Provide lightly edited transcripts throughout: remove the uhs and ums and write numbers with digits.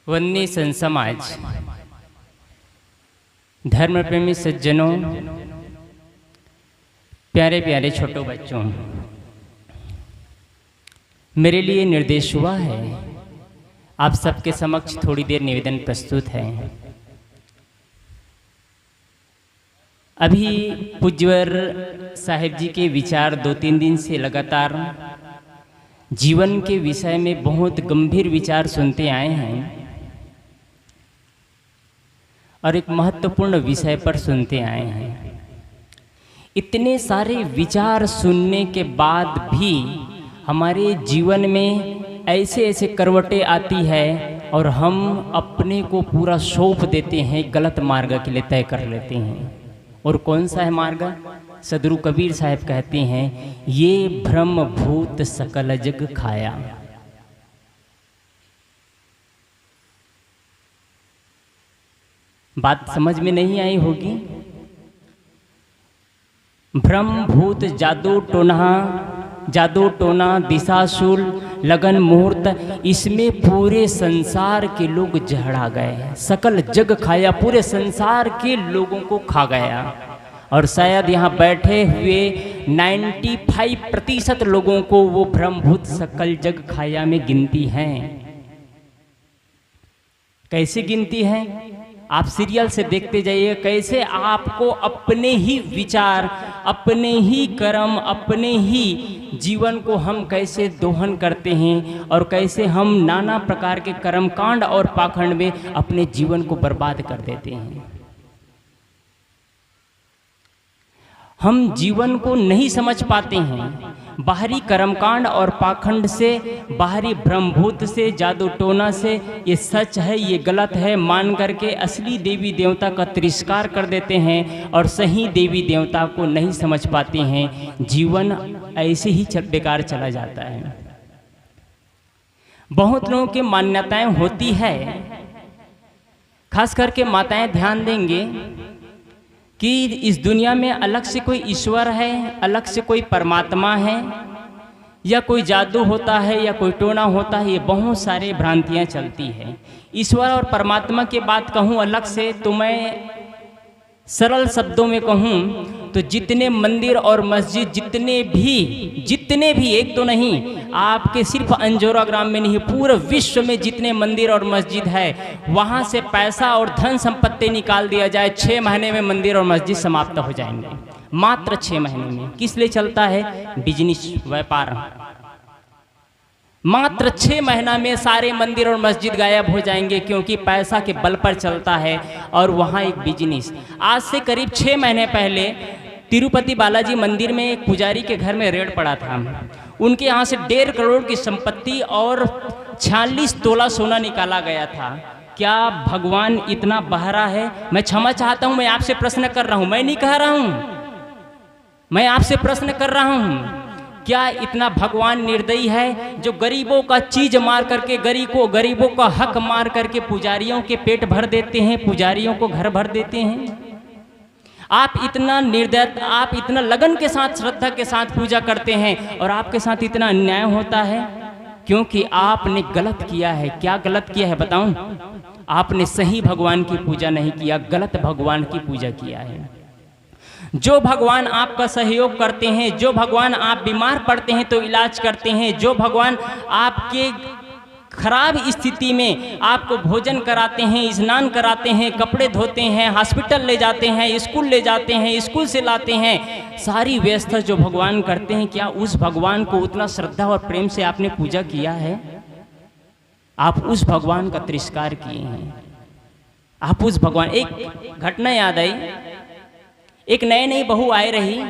वन्य सन समाज, धर्म प्रेमी सज्जनों, प्यारे प्यारे छोटो बच्चों, मेरे लिए निर्देश हुआ है आप सबके समक्ष थोड़ी देर निवेदन प्रस्तुत है। अभी पूज्यवर साहिब जी के विचार 2-3 दिन से लगातार जीवन के विषय में बहुत गंभीर विचार सुनते आए हैं और एक महत्वपूर्ण विषय पर सुनते आए हैं। इतने सारे विचार सुनने के बाद भी हमारे जीवन में ऐसे ऐसे करवटें आती है और हम अपने को पूरा सौंप देते हैं, गलत मार्ग के लिए तय कर लेते हैं। और कौन सा है मार्ग? सदगुरु कबीर साहब कहते हैं, ये ब्रह्म भूत सकल जग खाया। बात समझ में नहीं आई होगी। ब्रह्म भूत जादू टोना दिशाशूल लगन मुहूर्त, इसमें पूरे संसार के लोग जहड़ा गए। सकल जग खाया, पूरे संसार के लोगों को खा गया। और शायद यहाँ बैठे हुए 95% लोगों को वो ब्रह्मभूत सकल जग खाया में गिनती हैं। कैसे गिनती हैं? आप सीरियल से देखते जाइए, कैसे आपको अपने ही विचार, अपने ही कर्म, अपने ही जीवन को हम कैसे दोहन करते हैं और कैसे हम नाना प्रकार के कर्मकांड और पाखंड में अपने जीवन को बर्बाद कर देते हैं। हम जीवन को नहीं समझ पाते हैं। बाहरी कर्मकांड और पाखंड से, बाहरी ब्रह्मभूत से, जादू टोना से ये सच है, ये गलत है मान करके असली देवी देवता का तिरस्कार कर देते हैं और सही देवी देवता को नहीं समझ पाते हैं। जीवन ऐसे ही बेकार चला जाता है। बहुत लोगों की मान्यताएं होती है, खास करके माताएं ध्यान देंगे कि इस दुनिया में अलग से कोई ईश्वर है, अलग से कोई परमात्मा है, या कोई जादू होता है या कोई टोना होता है। ये बहुत सारे भ्रांतियां चलती हैं। ईश्वर और परमात्मा की बात कहूँ अलग से, तो मैं सरल शब्दों में कहूँ तो जितने मंदिर और मस्जिद, जितने भी एक तो नहीं, आपके सिर्फ अंजोरा ग्राम में नहीं, पूरे विश्व में जितने मंदिर और मस्जिद है, वहाँ से पैसा और धन संपत्ति निकाल दिया जाए, 6 महीने में मंदिर और मस्जिद समाप्त हो जाएंगे। मात्र 6 महीने में। किस लिए चलता है? बिजनेस, व्यापार। मात्र 6 महीना में सारे मंदिर और मस्जिद गायब हो जाएंगे, क्योंकि पैसा के बल पर चलता है और वहाँ एक बिजनेस। आज से करीब 6 महीने पहले तिरुपति बालाजी मंदिर में एक पुजारी के घर में रेड पड़ा था। उनके यहाँ से 1.5 करोड़ की संपत्ति और 46 तोला सोना निकाला गया था। क्या भगवान इतना बहरा है? मैं क्षमा चाहता हूँ, मैं आपसे प्रश्न कर रहा हूँ, मैं नहीं कह रहा हूँ, मैं आपसे प्रश्न कर रहा हूँ। क्या इतना भगवान निर्दयी है जो गरीबों का चीज मार करके, गरीबों का हक मार करके पुजारियों के पेट भर देते हैं, पुजारियों को घर भर देते हैं? आप इतना निर्दय, आप इतना लगन के साथ, श्रद्धा के साथ पूजा करते हैं और आपके साथ इतना अन्याय होता है, क्योंकि आपने गलत किया है। क्या गलत किया है बताऊं? आपने सही भगवान की पूजा नहीं किया, गलत भगवान की पूजा किया है। जो भगवान आपका सहयोग करते हैं, जो भगवान आप बीमार पड़ते हैं तो इलाज करते हैं, जो भगवान आपके खराब स्थिति में आपको भोजन कराते हैं, स्नान कराते हैं, कपड़े धोते हैं, हॉस्पिटल ले जाते हैं, स्कूल ले जाते हैं, स्कूल से लाते हैं, सारी व्यवस्था जो भगवान करते हैं, क्या उस भगवान को उतना श्रद्धा और प्रेम से आपने पूजा किया है? आप उस भगवान का तिरस्कार किए हैं। आप उस भगवान, एक घटना याद आई। एक नई बहू आई रही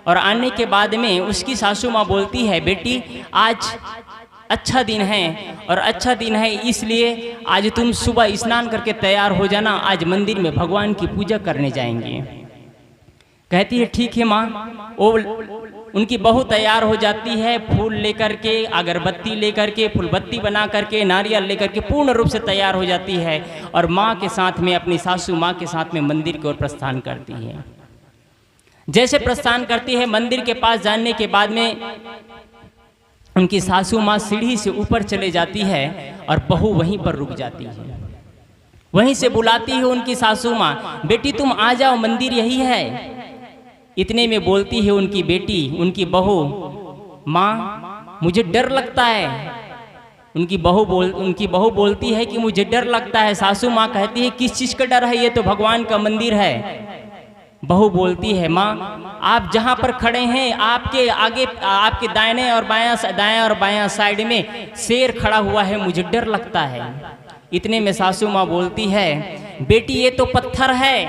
और आने के बाद में उसकी सासू माँ बोलती है, बेटी आज अच्छा दिन है और अच्छा दिन है इसलिए आज तुम सुबह स्नान करके तैयार हो जाना, आज मंदिर में भगवान की पूजा करने जाएंगे। कहती है ठीक है माँ। वो उनकी बहू तैयार हो जाती है, फूल लेकर के, अगरबत्ती लेकर के, फूलबत्ती बना करके, नारियल लेकर के पूर्ण रूप से तैयार हो जाती है और माँ के साथ में, अपनी सासू माँ के साथ में मंदिर की ओर प्रस्थान करती है। जैसे प्रस्थान करती है, मंदिर के पास जाने के बाद में उनकी सासू माँ सीढ़ी से ऊपर चले जाती है और बहू वहीं पर रुक जाती है। वहीं से बुलाती है उनकी सासू माँ, बेटी तुम आ जाओ, मंदिर यही है। इतने में बोलती है उनकी बेटी, उनकी बहू, माँ मुझे डर लगता है। उनकी बहू बोलती है कि मुझे डर लगता है। सासू माँ कहती है किस चीज़ का डर है, ये तो भगवान का मंदिर है। बहू बोलती है माँ आप जहाँ पर खड़े हैं आपके आगे, आपके दाहिने और बायां साइड में शेर खड़ा हुआ है, मुझे डर लगता है। इतने में सासू माँ बोलती है बेटी ये तो पत्थर है,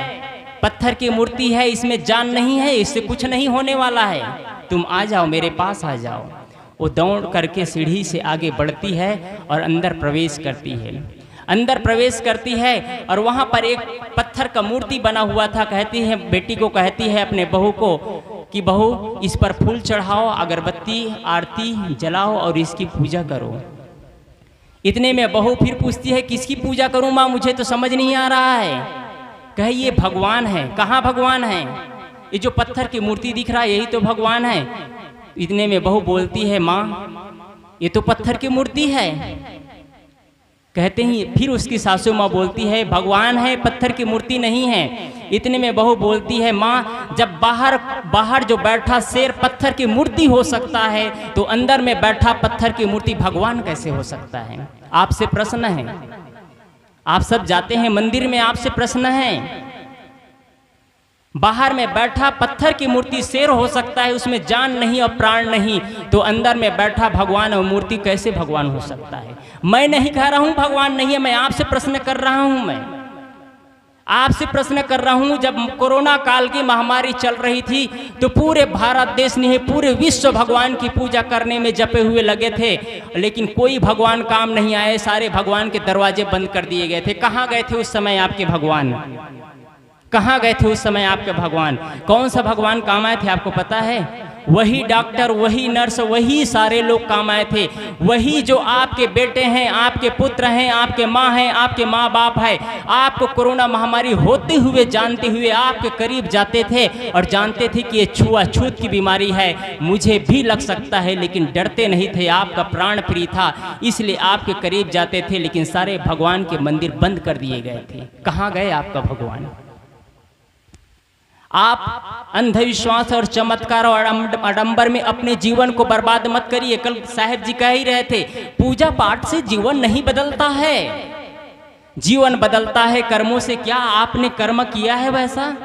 पत्थर की मूर्ति है, इसमें जान नहीं है, इससे कुछ नहीं होने वाला है, तुम आ जाओ, मेरे पास आ जाओ। वो दौड़ करके सीढ़ी से आगे बढ़ती है और अंदर प्रवेश करती है। अंदर प्रवेश करती है और वहाँ पर एक पत्थर का मूर्ति बना हुआ था। कहती है, बेटी को कहती है अपने बहू को कि बहू इस पर फूल चढ़ाओ, अगरबत्ती आरती जलाओ और इसकी पूजा करो। इतने में बहू फिर पूछती है किसकी पूजा करूँ माँ, मुझे तो समझ नहीं आ रहा है। कहे ये भगवान है। कहाँ भगवान है? ये जो पत्थर की मूर्ति दिख रहा है यही तो भगवान है। इतने में बहू बोलती है माँ ये तो पत्थर की मूर्ति है। कहते ही फिर उसकी सासू माँ बोलती है भगवान है, पत्थर की मूर्ति नहीं है। इतने में बहू बोलती है माँ जब बाहर जो बैठा शेर पत्थर की मूर्ति हो सकता है तो अंदर में बैठा पत्थर की मूर्ति भगवान कैसे हो सकता है? आपसे प्रश्न है, आप सब जाते हैं मंदिर में, आपसे प्रश्न है। बाहर में बैठा पत्थर की मूर्ति शेर हो सकता है, उसमें जान नहीं और प्राण नहीं, तो अंदर में बैठा भगवान और मूर्ति कैसे भगवान हो सकता है? मैं नहीं कह रहा हूं भगवान नहीं है, मैं आपसे प्रश्न कर रहा हूं। मैं आपसे प्रश्न कर रहा हूं। जब कोरोना काल की महामारी चल रही थी तो पूरे भारत देश नहीं पूरे विश्व भगवान की पूजा करने में जपे हुए लगे थे, लेकिन कोई भगवान काम नहीं आए, सारे भगवान के दरवाजे बंद कर दिए गए थे। कहाँ गए थे उस समय आपके भगवान? कहाँ गए थे उस समय आपके भगवान? कौन सा भगवान काम आए थे आपको पता है? वही डॉक्टर, वही नर्स, वही सारे लोग काम आए थे। वही जो आपके बेटे हैं, आपके पुत्र हैं, आपके माँ हैं, आपके माँ बाप है, आपको कोरोना महामारी होते हुए जानते हुए आपके करीब जाते थे और जानते थे कि ये छुआछूत की बीमारी है, मुझे भी लग सकता है, लेकिन डरते नहीं थे। आपका प्राण प्रिय था इसलिए आपके करीब जाते थे, लेकिन सारे भगवान के मंदिर बंद कर दिए गए थे। कहाँ गए आपका भगवान? आप अंधविश्वास और चमत्कार और आडंबर में अपने जीवन को बर्बाद मत करिए। कल साहब जी कह ही रहे थे पूजा पाठ से जीवन नहीं बदलता है, जीवन बदलता है कर्मों से। क्या आपने कर्म किया है वैसा?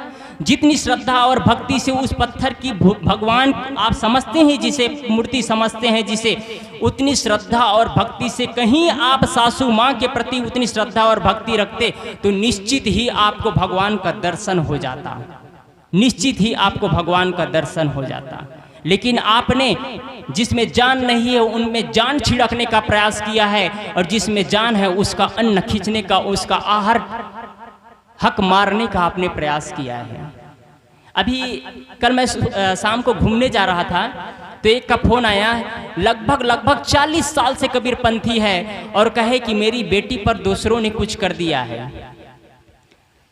जितनी श्रद्धा और भक्ति से उस पत्थर की भगवान आप समझते हैं, जिसे मूर्ति समझते हैं जिसे, उतनी श्रद्धा और भक्ति से कहीं आप सासू माँ के प्रति उतनी श्रद्धा और भक्ति रखते तो निश्चित ही आपको भगवान का दर्शन हो जाता, निश्चित ही आपको भगवान का दर्शन हो जाता। लेकिन आपने जिसमें जान नहीं है उनमें जान छिड़कने का प्रयास किया है, और जिसमें जान है उसका अन्न खींचने का, उसका आहार हक मारने का आपने प्रयास किया है। अभी कल मैं शाम को घूमने जा रहा था तो एक का फोन आया, लगभग 40 साल से कबीरपंथी है और कहे कि मेरी बेटी पर दूसरों ने कुछ कर दिया है।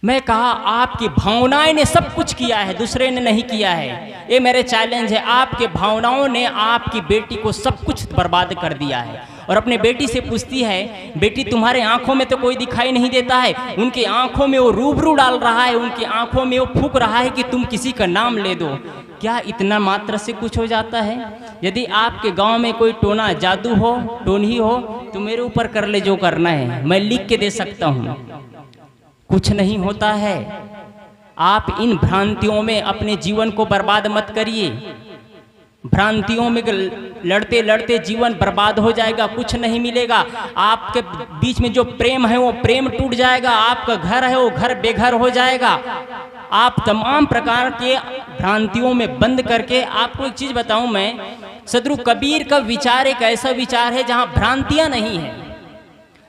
मैं कहा आपकी भावनाएं ने सब कुछ किया है, दूसरे ने नहीं किया है। ये मेरे चैलेंज है, आपके भावनाओं ने आपकी बेटी को सब कुछ बर्बाद कर दिया है। और अपने बेटी से पूछती है बेटी तुम्हारे आंखों में तो कोई दिखाई नहीं देता है, उनकी आंखों में वो रूबरू डाल रहा है, उनकी आंखों में वो फूंक रहा है कि तुम किसी का नाम ले दो। क्या इतना मात्र से कुछ हो जाता है? यदि आपके गांव में कोई टोना जादू हो, टोनी हो, तो मेरे ऊपर कर ले जो करना है, मैं लिख के दे सकता हूँ। कुछ नहीं होता है। आप इन भ्रांतियों में अपने जीवन को बर्बाद मत करिए। भ्रांतियों में लड़ते लड़ते जीवन बर्बाद हो जाएगा, कुछ नहीं मिलेगा। आपके बीच में जो प्रेम है वो प्रेम टूट जाएगा, आपका घर है वो घर बेघर हो जाएगा। आप तमाम प्रकार के भ्रांतियों में बंद करके, आपको एक चीज बताऊं मैं, सदगुरु कबीर का विचार एक ऐसा विचार है जहां भ्रांतियां नहीं है,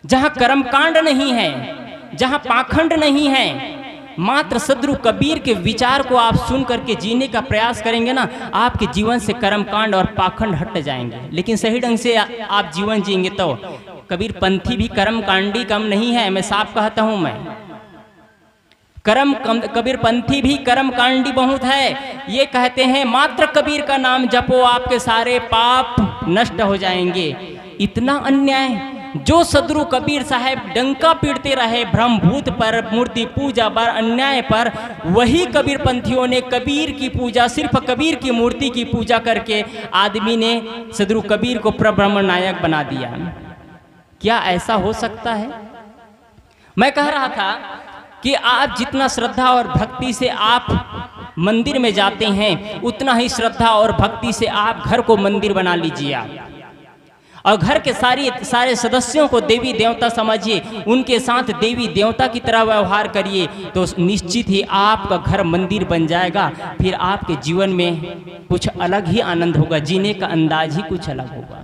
जहां कर्मकांड नहीं है, जहां पाखंड नहीं है। मात्र सदगुरु कबीर के विचार को आप सुन करके जीने का प्रयास करेंगे ना, आपके जीवन से कर्मकांड और पाखंड हट जाएंगे। लेकिन सही ढंग से आप जीवन जिएंगे तो। कबीर पंथी भी कर्मकांडी कम नहीं है, मैं साफ कहता हूं। मैं कबीरपंथी भी कर्म कांडी बहुत है। ये कहते हैं मात्र कबीर का नाम जपो आपके सारे पाप नष्ट हो जाएंगे। इतना अन्याय! जो सदगुरु कबीर साहब डंका पीटते रहे ब्रह्मभूत पर, मूर्ति पूजा पर, अन्याय पर, वही कबीरपंथियों ने कबीर की पूजा, सिर्फ कबीर की मूर्ति की पूजा करके आदमी ने सदगुरु कबीर को प्रब्रह्म नायक बना दिया। क्या ऐसा हो सकता है? मैं कह रहा था कि आप जितना श्रद्धा और भक्ति से आप मंदिर में जाते हैं, उतना ही श्रद्धा और भक्ति से आप घर को मंदिर बना लीजिए आप, और घर के सारे सदस्यों को देवी देवता समझिए, उनके साथ देवी देवता की तरह व्यवहार करिए, तो निश्चित ही आपका घर मंदिर बन जाएगा। फिर आपके जीवन में कुछ अलग ही आनंद होगा, जीने का अंदाज ही कुछ अलग होगा।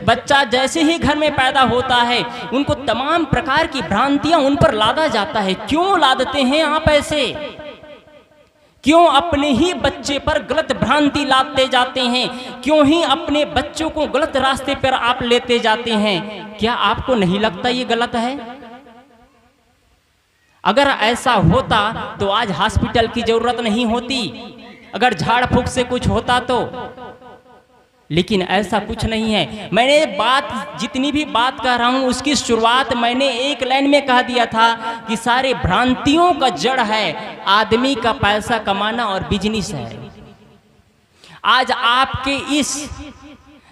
बच्चा जैसे ही घर में पैदा होता है, उनको तमाम प्रकार की भ्रांतियां उन पर लादा जाता है। क्यों लादते हैं आप ऐसे? क्यों अपने ही बच्चे पर गलत भ्रांति लादते जाते हैं? क्यों ही अपने बच्चों को गलत रास्ते पर आप लेते जाते हैं? क्या आपको नहीं लगता ये गलत है? अगर ऐसा होता तो आज हॉस्पिटल की जरूरत नहीं होती, अगर झाड़ फूक से कुछ होता तो। लेकिन ऐसा कुछ नहीं है। मैंने जितनी भी बात कह रहा हूं, उसकी शुरुआत मैंने एक लाइन में कह दिया था कि सारे भ्रांतियों का जड़ है आदमी का पैसा कमाना और बिजनेस है। आज आपके इस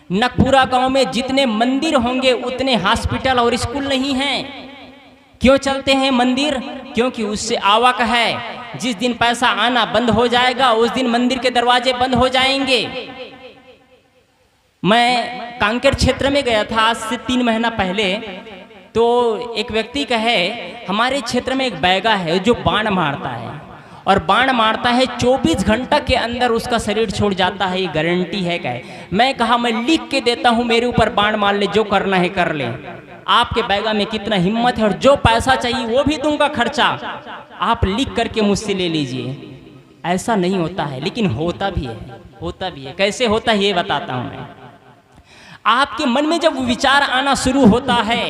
नकपुरा गांव में जितने मंदिर होंगे उतने हॉस्पिटल और स्कूल नहीं हैं। क्यों चलते हैं मंदिर? क्योंकि उससे आवक है। जिस दिन पैसा आना बंद हो जाएगा, उस दिन मंदिर के दरवाजे बंद हो जाएंगे। मैं कांकेर क्षेत्र में गया था आज से 3 महीना पहले, तो एक व्यक्ति का है, हमारे क्षेत्र में एक बैगा है जो बाण मारता है, और बाण मारता है 24 घंटा के अंदर उसका शरीर छोड़ जाता है। ये गारंटी है क्या? मैं कहा मैं लिख के देता हूँ, मेरे ऊपर बाण मार ले, जो करना है कर ले। आपके बैगा में कितना हिम्मत है, और जो पैसा चाहिए वो भी दूंगा खर्चा, आप लिख करके मुझसे ले लीजिए। ऐसा नहीं होता है, लेकिन होता भी है, होता भी है। कैसे होता है ये बताता हूँ मैं। आपके मन में जब विचार आना शुरू होता है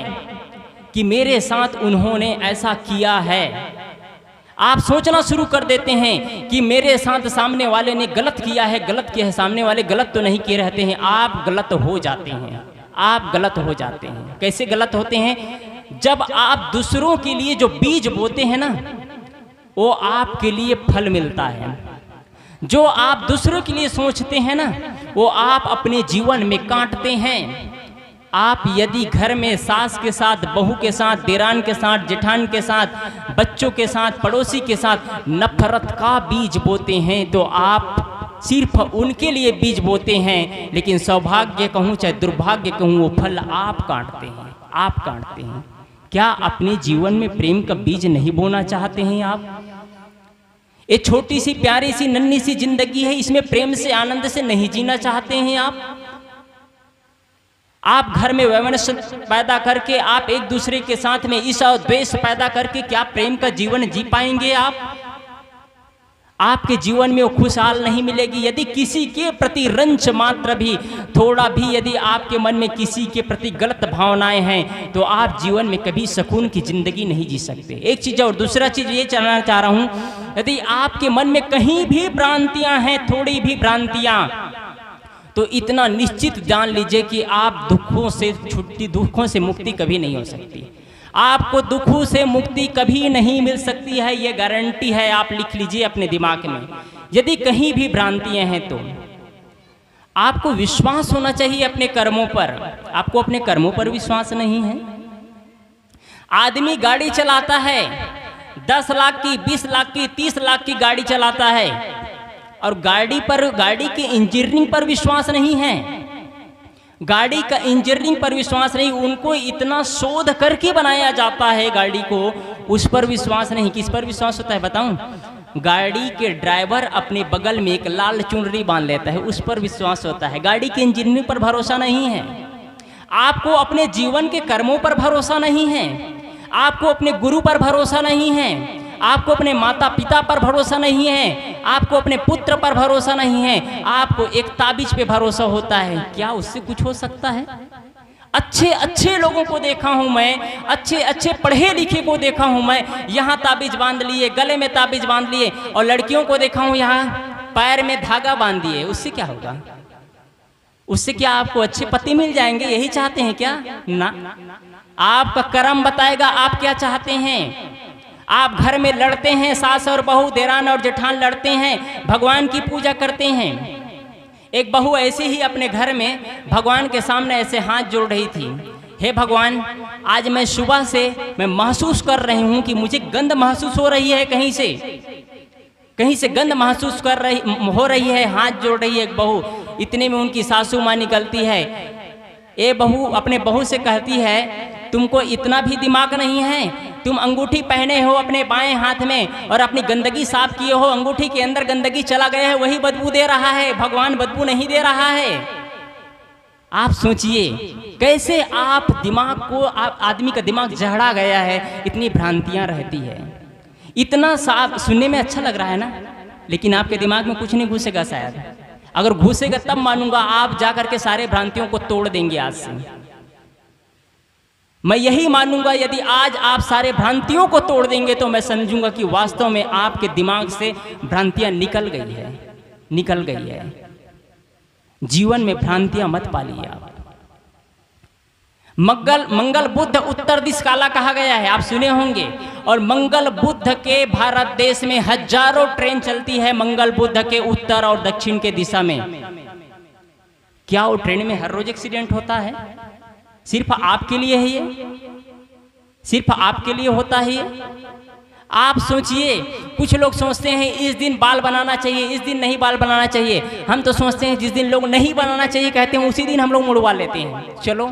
कि मेरे साथ उन्होंने ऐसा किया है, आप सोचना शुरू कर देते हैं कि मेरे साथ सामने वाले ने गलत किया है, गलत किया है। सामने वाले गलत तो नहीं किए रहते हैं, आप गलत हो जाते हैं, आप गलत हो जाते हैं। कैसे गलत होते हैं? जब आप दूसरों के लिए जो बीज बोते हैं ना, वो आपके लिए फल मिलता है। जो आप दूसरों के लिए सोचते हैं ना, वो आप अपने जीवन में काटते हैं। आप यदि घर में सास के साथ, बहू के साथ, देरान के साथ, जेठान के साथ, बच्चों के साथ, पड़ोसी के साथ नफरत का बीज बोते हैं, तो आप सिर्फ उनके लिए बीज बोते हैं, लेकिन सौभाग्य कहूँ चाहे दुर्भाग्य कहूँ, वो फल आप काटते हैं, आप काटते हैं। क्या अपने जीवन में प्रेम का बीज नहीं बोना चाहते हैं आप? ये छोटी सी प्यारी सी नन्ही सी जिंदगी है, इसमें प्रेम से आनंद से नहीं जीना चाहते हैं आप घर में वैमनस्य पैदा करके, आप एक दूसरे के साथ में ईर्ष्या और द्वेष पैदा करके क्या प्रेम का जीवन जी पाएंगे आप? आपके जीवन में वो खुशहाल नहीं मिलेगी। यदि किसी के प्रति रंच मात्र भी, थोड़ा भी यदि आपके मन में किसी के प्रति गलत भावनाएं हैं, तो आप जीवन में कभी सुकून की जिंदगी नहीं जी सकते। एक चीज और दूसरा चीज ये जानना चाह रहा हूं, यदि आपके मन में कहीं भी भ्रांतियां हैं, थोड़ी भी भ्रांतियां, तो इतना निश्चित जान लीजिए कि आप दुखों से मुक्ति कभी नहीं हो सकती। आपको दुखों से मुक्ति कभी नहीं मिल सकती है, ये गारंटी है। आप लिख लीजिए अपने दिमाग में। यदि कहीं भी भ्रांतियां हैं तो आपको विश्वास होना चाहिए अपने कर्मों पर। आपको अपने कर्मों पर विश्वास नहीं है। आदमी गाड़ी चलाता है, 10 लाख की, 20 लाख की, 30 लाख की गाड़ी चलाता है, और गाड़ी के इंजीनियरिंग पर विश्वास नहीं है। गाड़ी का इंजीनियरिंग पर विश्वास नहीं, उनको इतना शोध करके बनाया जाता है गाड़ी को, उस पर विश्वास नहीं। किस पर विश्वास होता है बताऊं? गाड़ी के ड्राइवर अपने बगल में एक लाल चुनरी बांध लेता है, उस पर विश्वास होता है। गाड़ी के इंजीनियरिंग पर भरोसा नहीं है। आपको अपने जीवन के कर्मों पर भरोसा नहीं है, आपको अपने गुरु पर भरोसा नहीं है, आपको अपने माता पिता पर भरोसा नहीं है, आपको अपने पुत्र पर भरोसा नहीं है, आपको एक ताबीज पे भरोसा होता है। क्या उससे कुछ हो सकता है? अच्छे अच्छे लोगों को देखा हूं मैं, अच्छे अच्छे पढ़े लिखे को देखा हूं मैं, यहाँ ताबीज बांध लिए, गले में ताबीज बांध लिए, और लड़कियों को देखा हूं यहाँ पैर में धागा बांध दिए। उससे क्या होगा? उससे क्या आपको अच्छे पति मिल जाएंगे? यही चाहते हैं क्या? ना, आपका कर्म बताएगा आप क्या चाहते हैं। आप घर में लड़ते हैं, सास और बहू, देरान और जेठान लड़ते हैं, भगवान की पूजा करते हैं। एक बहू ऐसे ही अपने घर में भगवान के सामने ऐसे हाथ जोड़ रही थी, हे भगवान, आज मैं सुबह से मैं महसूस कर रही हूँ कि मुझे गंध महसूस हो रही है, कहीं से गंध महसूस हो रही है। हाथ जोड़ रही है एक बहू। इतने में उनकी सासू माँ निकलती है। ये बहू अपने बहू से कहती है, तुमको इतना भी दिमाग नहीं है? तुम अंगूठी पहने हो अपने बाएं हाथ में और अपनी गंदगी साफ किए हो, अंगूठी के अंदर गंदगी चला गया है, वही बदबू दे रहा है, भगवान बदबू नहीं दे रहा है। आप सोचिए कैसे आप दिमाग को, आदमी का दिमाग जहड़ा गया है, इतनी भ्रांतियां रहती है। इतना साफ सुनने में अच्छा लग रहा है ना, लेकिन आपके दिमाग में कुछ नहीं घुसेगा। शायद अगर घुसेगा तब मानूंगा, आप जाकर के सारे भ्रांतियों को तोड़ देंगे आज से। मैं यही मानूंगा, यदि आज आप सारे भ्रांतियों को तोड़ देंगे तो मैं समझूंगा कि वास्तव में आपके दिमाग से भ्रांतियां निकल गई है। जीवन में भ्रांतियां मत पालिए आप। मंगल बुध उत्तर दिश काला कहा गया है, आप सुने होंगे। और मंगल बुध के भारत देश में हजारों ट्रेन चलती है मंगल बुध के उत्तर और दक्षिण के दिशा में। क्या वो ट्रेन में हर रोज एक्सीडेंट होता है? सिर्फ आपके लिए है ये? सिर्फ आपके लिए होता है ये? आप सोचिए, कुछ लोग सोचते हैं इस दिन बाल बनाना चाहिए, इस दिन नहीं बाल बनाना चाहिए। हम तो सोचते हैं जिस दिन लोग नहीं बनाना चाहिए कहते हैं, उसी दिन हम लोग मुड़वा लेते हैं। चलो,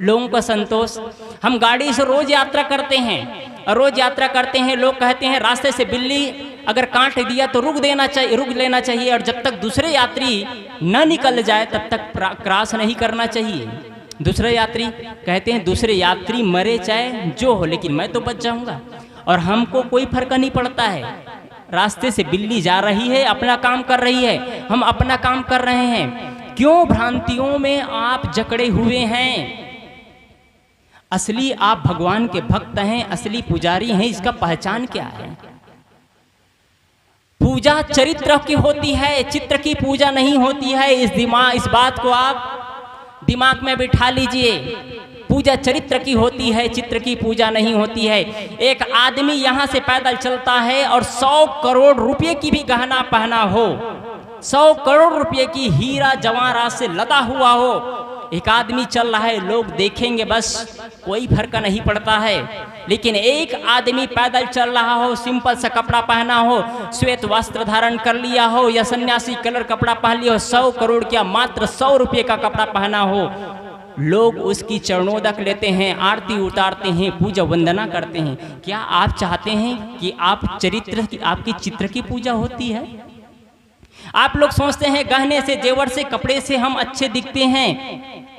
लोगों का संतोष। हम गाड़ी से रोज यात्रा करते हैं, और रोज यात्रा करते हैं, लोग कहते हैं रास्ते से बिल्ली अगर काट दिया तो रुक लेना चाहिए, और जब तक दूसरे यात्री न निकल जाए तब तक क्रॉस नहीं करना चाहिए। दूसरे यात्री कहते हैं दूसरे यात्री मरे चाहे जो हो, लेकिन मैं तो बच जाऊंगा, और हमको कोई फर्क नहीं पड़ता है। रास्ते से बिल्ली जा रही है, अपना काम कर रही है, हम अपना काम कर रहे हैं। क्यों भ्रांतियों में आप जकड़े हुए हैं? असली आप भगवान के भक्त हैं, असली पुजारी हैं, इसका पहचान क्या है? पूजा चरित्र की होती है, चित्र की पूजा नहीं होती है। इस बात को आप दिमाग में बिठा लीजिए। पूजा चरित्र की होती है, चित्र की पूजा नहीं होती है। एक आदमी यहाँ से पैदल चलता है और 100 करोड़ रुपए की भी गहना पहना हो, 100 करोड़ रुपए की हीरा जवाहरात से लदा हुआ हो, एक आदमी चल रहा है, लोग देखेंगे बस, कोई फर्क नहीं पड़ता है। लेकिन एक आदमी पैदल चल रहा हो, सिंपल सा कपड़ा पहना हो, श्वेत वस्त्र धारण कर लिया हो, या सन्यासी कलर कपड़ा पहन लिया हो, 100 करोड़ क्या मात्र 100 रुपये का कपड़ा पहना हो, लोग उसकी चरणोदक लेते हैं, आरती उतारते हैं, पूजा वंदना करते हैं। क्या आप चाहते हैं कि आपकी चित्र की पूजा होती है? आप लोग सोचते हैं गहने से, जेवर से, कपड़े से हम अच्छे दिखते हैं।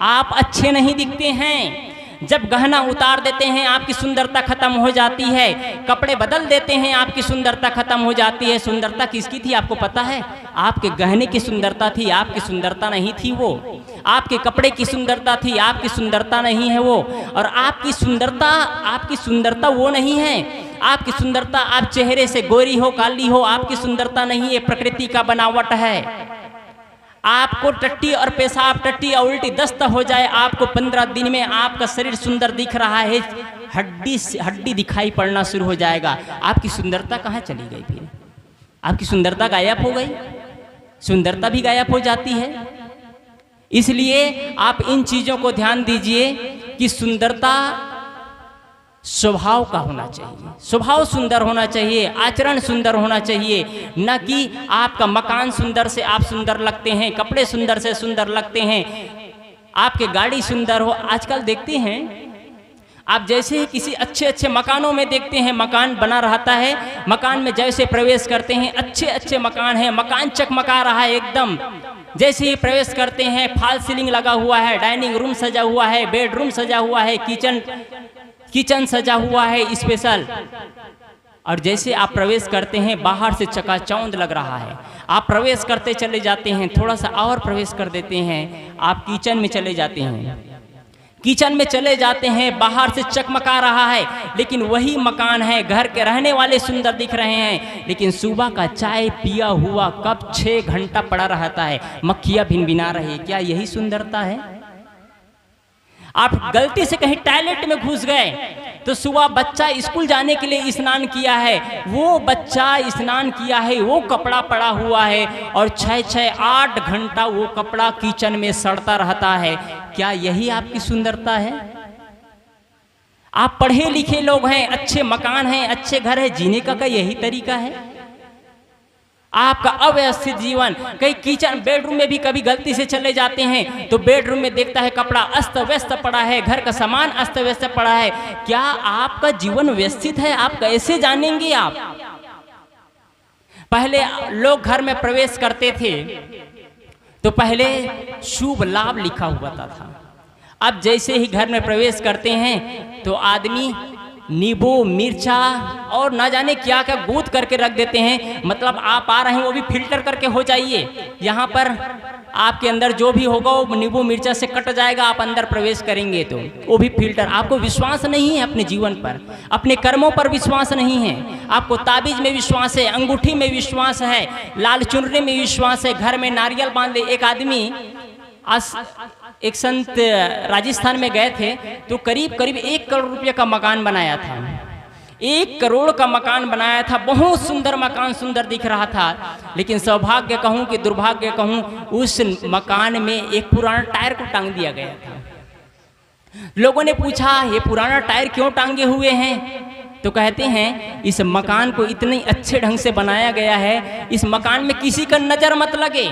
आप अच्छे नहीं दिखते हैं। जब गहना उतार देते हैं आपकी सुंदरता खत्म हो जाती है, कपड़े बदल देते हैं आपकी सुंदरता खत्म हो जाती है। सुंदरता किसकी थी आपको पता है? आपके गहने की सुंदरता थी, आपकी सुंदरता नहीं थी वो। आपके कपड़े की सुंदरता थी, आपकी सुंदरता नहीं है वो। और आपकी सुंदरता वो नहीं है। आपकी सुंदरता, आप चेहरे से गोरी हो काली हो, आपकी सुंदरता नहीं है, प्रकृति का बनावट है। आपको टट्टी और पेशाब, टट्टी और उल्टी दस्त हो जाए, आपको 15 दिन में आपका शरीर सुंदर दिख रहा है, हड्डी दिखाई पड़ना शुरू हो जाएगा। आपकी सुंदरता कहाँ चली गई? फिर आपकी सुंदरता गायब हो गई। सुंदरता भी गायब हो जाती है। इसलिए आप इन चीजों को ध्यान दीजिए कि सुंदरता स्वभाव का होना चाहिए, स्वभाव सुंदर होना चाहिए, आचरण सुंदर होना चाहिए। न कि आपका मकान सुंदर से आप सुंदर लगते हैं, कपड़े सुंदर से सुंदर लगते हैं, आपके गाड़ी सुंदर हो। आजकल देखते हैं आप, जैसे ही किसी अच्छे मकानों में देखते हैं, मकान बना रहता है, मकान में जैसे प्रवेश करते हैं, अच्छे मकान है, मकान चकमका रहा है एकदम। जैसे ही प्रवेश करते हैं, फॉल सीलिंग लगा हुआ है, डाइनिंग रूम सजा हुआ है, बेडरूम सजा हुआ है, किचन सजा हुआ है स्पेशल। और जैसे आप प्रवेश करते हैं, बाहर से चकाचौंध लग रहा है। आप प्रवेश करते चले जाते हैं, थोड़ा सा और प्रवेश कर देते हैं, आप किचन में चले जाते हैं। किचन में चले जाते हैं, बाहर से चकमका रहा है, लेकिन वही मकान है, घर के रहने वाले सुंदर दिख रहे हैं, लेकिन सुबह का चाय पिया हुआ कप 6 घंटा पड़ा रहता है, मक्खियां भिनभिना रही। क्या यही सुंदरता है? आप गलती से कहीं टॉयलेट में घुस गए तो सुबह बच्चा स्कूल जाने के लिए स्नान किया है, वो बच्चा स्नान किया है, वो कपड़ा पड़ा हुआ है और 6-8 घंटा वो कपड़ा किचन में सड़ता रहता है। क्या यही आपकी सुंदरता है? आप पढ़े लिखे लोग हैं, अच्छे मकान हैं, अच्छे घर है, जीने का यही तरीका है? आपका अव्यवस्थित जीवन, कई किचन बेडरूम में भी कभी गलती से चले जाते हैं तो बेडरूम में देखता है कपड़ा अस्त व्यस्त पड़ा है, घर का सामान अस्त व्यस्त पड़ा है। क्या आपका जीवन व्यवस्थित है? आप कैसे जानेंगे? आप पहले लोग घर में प्रवेश करते थे तो पहले शुभ लाभ लिखा हुआ था। अब जैसे ही घर में प्रवेश करते हैं तो आदमी नींबू मिर्चा और ना जाने क्या क्या गूंथ करके रख देते हैं। मतलब आप आ रहे हैं वो भी फिल्टर करके हो जाइए, यहाँ पर आपके अंदर जो भी होगा वो नींबू मिर्चा से कट जाएगा। आप अंदर प्रवेश करेंगे तो वो भी फिल्टर। आपको विश्वास नहीं है अपने जीवन पर, अपने कर्मों पर विश्वास नहीं है, आपको ताबीज में विश्वास है, अंगूठी में विश्वास है, लाल चुनरी में विश्वास है, घर में नारियल बांध ले। एक आदमी एक संत राजस्थान में गए थे तो करीब 1 करोड़ रुपये का मकान बनाया था। 1 करोड़ का मकान बनाया था, बहुत सुंदर मकान, सुंदर दिख रहा था। लेकिन सौभाग्य कहूँ कि दुर्भाग्य कहूँ, उस मकान में एक पुराना टायर को टांग दिया गया था। लोगों ने पूछा ये पुराना टायर क्यों टांगे हुए हैं? तो कहते हैं इस मकान को इतने अच्छे ढंग से बनाया गया है, इस मकान में किसी का नजर मत लगे,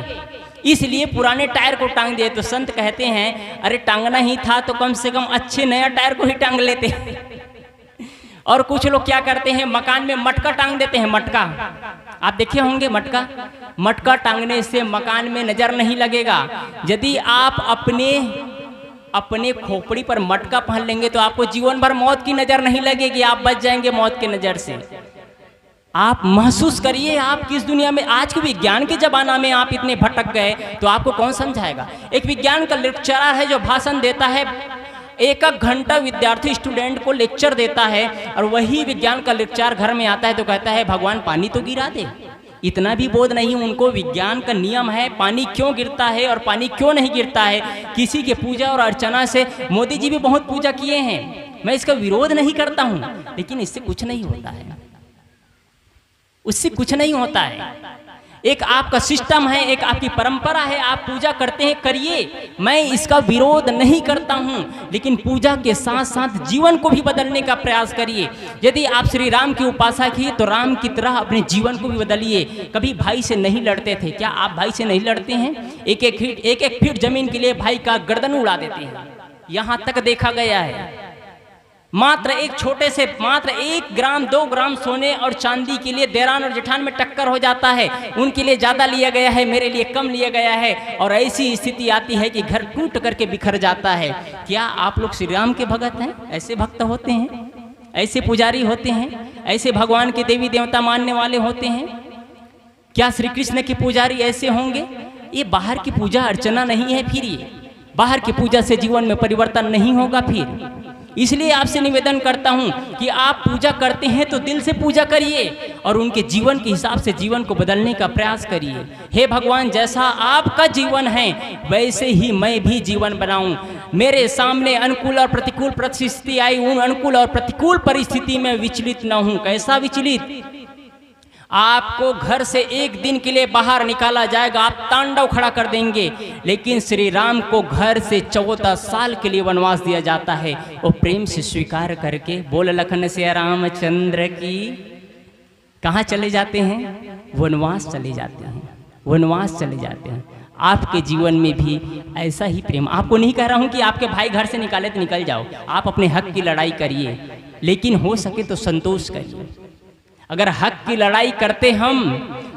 इसलिए पुराने टायर को टांग दिए। तो संत कहते हैं अरे टांगना ही था तो कम से कम अच्छे नया टायर को ही टांग लेते। और कुछ लोग क्या करते हैं, मकान में मटका टांग देते हैं। मटका आप देखे होंगे, मटका टांगने से मकान में नजर नहीं लगेगा। यदि आप अपने खोपड़ी पर मटका पहन लेंगे तो आपको जीवन भर मौत की नजर नहीं लगेगी, आप बच जाएंगे मौत की नजर से। आप महसूस करिए आप किस दुनिया में, आज के विज्ञान के जमाना में आप इतने भटक गए तो आपको कौन समझाएगा। एक विज्ञान का लेक्चरर है जो भाषण देता है, 1 घंटा विद्यार्थी स्टूडेंट को लेक्चर देता है, और वही विज्ञान का लेक्चर घर में आता है तो कहता है भगवान पानी तो गिरा दे। इतना भी बोध नहीं उनको, विज्ञान का नियम है पानी क्यों गिरता है और पानी क्यों नहीं गिरता है। किसी के पूजा और अर्चना से मोदी जी भी बहुत पूजा किए हैं, मैं इसका विरोध नहीं करता हूँ, लेकिन इससे कुछ नहीं होता है, उससे कुछ नहीं होता है। एक आपका सिस्टम है, एक आपकी परंपरा है, आप पूजा करते हैं, करिए, मैं इसका विरोध नहीं करता हूं, लेकिन पूजा के साथ साथ जीवन को भी बदलने का प्रयास करिए। यदि आप श्री राम की उपासना की तो राम की तरह अपने जीवन को भी बदलिए। कभी भाई से नहीं लड़ते थे, क्या आप भाई से नहीं लड़ते हैं? एक फीट जमीन के लिए भाई का गर्दन उड़ा देते हैं, यहां तक देखा गया है। मात्र 1 ग्राम 2 ग्राम सोने और चांदी के लिए देरान और जेठान में टक्कर हो जाता है, उनके लिए ज्यादा लिया गया है, मेरे लिए कम लिया गया है, और ऐसी स्थिति आती है कि घर टूट करके बिखर जाता है। क्या आप लोग श्री राम के भगत हैं? ऐसे भक्त होते हैं, ऐसे पुजारी होते हैं, ऐसे भगवान के देवी देवता मानने वाले होते हैं? क्या श्री कृष्ण के पुजारी ऐसे होंगे? ये बाहर की पूजा अर्चना नहीं है, फिर ये बाहर की पूजा से जीवन में परिवर्तन नहीं होगा। फिर इसलिए आपसे निवेदन करता हूं कि आप पूजा करते हैं तो दिल से पूजा करिए और उनके जीवन के हिसाब से जीवन को बदलने का प्रयास करिए। हे भगवान, जैसा आपका जीवन है वैसे ही मैं भी जीवन बनाऊं। मेरे सामने अनुकूल और प्रतिकूल परिस्थिति आई, उन अनुकूल और प्रतिकूल परिस्थिति में विचलित न हूं। कैसा विचलित? आपको घर से 1 दिन के लिए बाहर निकाला जाएगा, आप तांडव खड़ा कर देंगे, लेकिन श्री राम को घर से 14 साल के लिए वनवास दिया जाता है। वो प्रेम से स्वीकार करके बोल लखन से रामचंद्र की कहाँ चले जाते हैं? वनवास चले जाते हैं, वनवास चले जाते हैं। आपके जीवन में भी ऐसा ही प्रेम, आपको नहीं कह रहा हूँ कि आपके भाई घर से निकाले तो निकल जाओ, आप अपने हक की लड़ाई करिए, लेकिन हो सके तो संतोष करिए। अगर हक की लड़ाई करते हम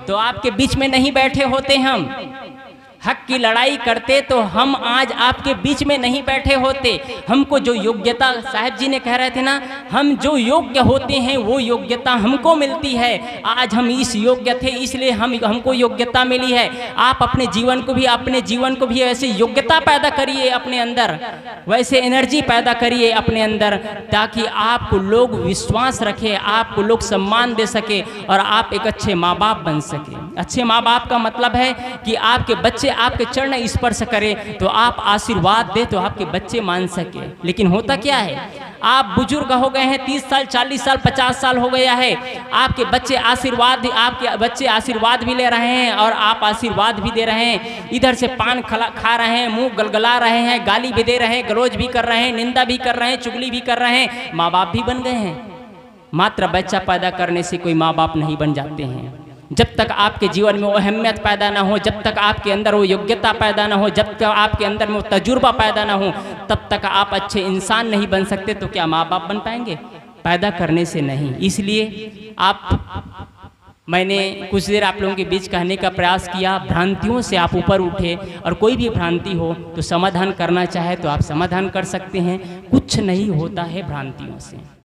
तो आपके बीच में नहीं बैठे होते हम। हक की लड़ाई करते तो हम आज आपके बीच में नहीं बैठे होते। हमको जो योग्यता, साहब जी ने कह रहे थे ना, हम जो योग्य होते हैं वो योग्यता हमको मिलती है। आज हम इस योग्य थे इसलिए हमको योग्यता मिली है। आप अपने जीवन को भी ऐसे योग्यता पैदा करिए अपने अंदर, वैसे एनर्जी पैदा करिए अपने अंदर, ताकि आपको लोग विश्वास रखें, आपको लोग सम्मान दे सके और आप एक अच्छे माँ बाप बन सके। अच्छे माँ बाप का मतलब है कि आपके बच्चे आपके चरण स्पर्श करें तो आप आशीर्वाद दे तो आपके बच्चे मान सके। लेकिन होता क्या है, आप बुजुर्ग हो गए हैं, 30 साल 40 साल 50 साल हो गया है, आपके बच्चे आशीर्वाद भी ले रहे हैं और आप आशीर्वाद भी दे रहे हैं। इधर से पान खा रहे हैं, मुंह गलगला रहे हैं, गाली भी दे रहे हैं, गलौज भी कर रहे हैं, निंदा भी कर रहे हैं, चुगली भी कर रहे हैं, माँ बाप भी बन गए हैं। मात्र बच्चा पैदा करने से कोई माँ बाप नहीं बन जाते हैं। जब तक आपके जीवन में वो अहमियत पैदा ना हो, जब तक आपके अंदर वो योग्यता पैदा ना हो, जब तक आपके अंदर में वो तजुर्बा पैदा ना हो, तब तक आप अच्छे इंसान नहीं बन सकते। तो क्या माँ बाप बन पाएंगे? पैदा करने से नहीं। इसलिए मैंने कुछ देर आप लोगों के बीच कहने का प्रयास किया, भ्रांतियों से आप ऊपर उठे और कोई भी भ्रांति हो तो समाधान करना चाहे तो आप समाधान कर सकते हैं। कुछ नहीं होता है भ्रांतियों से।